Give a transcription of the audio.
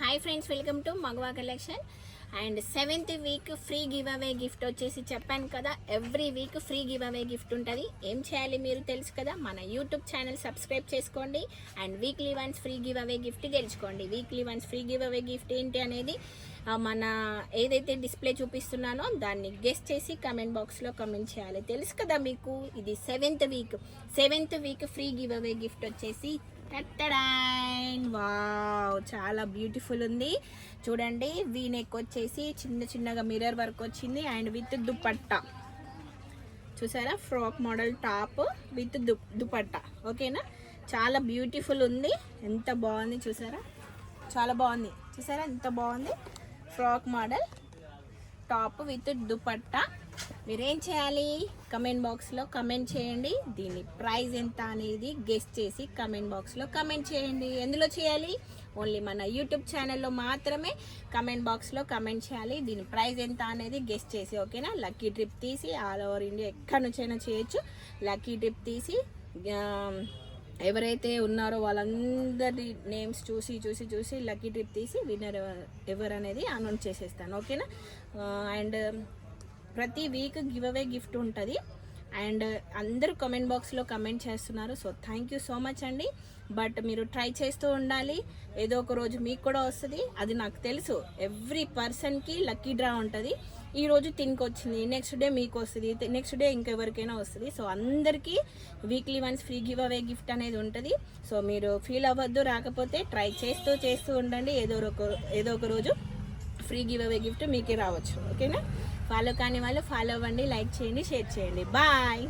Hi friends, welcome to Magava collection. And 7th week free giveaway gift వచ్చేసి చెప్పాను కదా, every week free giveaway gift ఉంటుంది. ఏం చేయాలి మీరు తెలుసు కదా, మన యూట్యూబ్ ఛానల్ సబ్స్క్రైబ్ చేసుకోండి and weekly once free giveaway gift గెలుచుకోండి. Weekly once free giveaway gift ఏంటి అనేది మన ఏదైతే డిస్ప్లే చూపిస్తున్నానో దాన్ని గెస్ట్ చేసి కమెంట్ బాక్స్లో కమెంట్ చేయాలి. తెలుసు కదా మీకు, ఇది 7th week free giveaway gift వచ్చేసి వావ్, చాలా బ్యూటిఫుల్ ఉంది చూడండి. వీ నెక్ వచ్చేసి చిన్నగా మిర్రర్ వర్క్ వచ్చింది అండ్ విత్ దుపట్టా చూసారా, frock model top with dupatta. ఓకేనా, చాలా బ్యూటిఫుల్ ఉంది. ఎంత బాగుంది చూసారా, చాలా బాగుంది చూసారా, ఎంత బాగుంది. Frock model top with dupatta. మీరేం చేయాలి, కమెంట్ బాక్స్లో కమెంట్ చేయండి. దీని ప్రైస్ ఎంత అనేది గెస్ట్ చేసి కమెంట్ బాక్స్లో కమెంట్ చేయండి. ఎందులో చేయాలి, ఓన్లీ మన యూట్యూబ్ ఛానల్లో మాత్రమే కమెంట్ బాక్స్లో కమెంట్ చేయాలి. దీని ప్రైస్ ఎంత అనేది గెస్ట్ చేసి. ఓకేనా, లక్కీ ట్రిప్ తీసి ఆల్ ఓవర్ ఇండియా ఎక్కడి నుంచైనా చేయొచ్చు. లక్కీ ట్రిప్ తీసి ఎవరైతే ఉన్నారో వాళ్ళందరి నేమ్స్ చూసి లక్కీ ట్రిప్ తీసి విన్నర్ ఎవరు అనేది అనౌన్స్ చేసేస్తాను. ఓకేనా, అండ్ ప్రతి వీక్ గివ్ అవే గిఫ్ట్ ఉంటుంది అండ్ అందరూ కమెంట్ బాక్స్లో కమెంట్ చేస్తున్నారు. So thank you so much అండి. బట్ మీరు ట్రై చేస్తూ ఉండాలి, ఏదో ఒక రోజు మీకు కూడా వస్తుంది. అది నాకు తెలుసు, ఎవ్రీ పర్సన్కి లక్కీ డ్రా ఉంటుంది. ఈరోజు తినికి వచ్చింది, నెక్స్ట్ డే మీకు వస్తుంది, నెక్స్ట్ డే ఇంకెవరికైనా వస్తుంది. సో అందరికీ weekly once free giveaway gift అనేది ఉంటుంది. సో మీరు ఫీల్ అవ్వద్దు, రాకపోతే ట్రై చేస్తూ ఉండండి. ఏదో ఒక రోజు ఫ్రీ గివ్ అవే గిఫ్ట్ మీకే రావచ్చు. ఓకేనా, ఫాలో కాని వాళ్ళు ఫాలో అవ్వండి, లైక్ చేయండి, షేర్ చేయండి. బాయ్.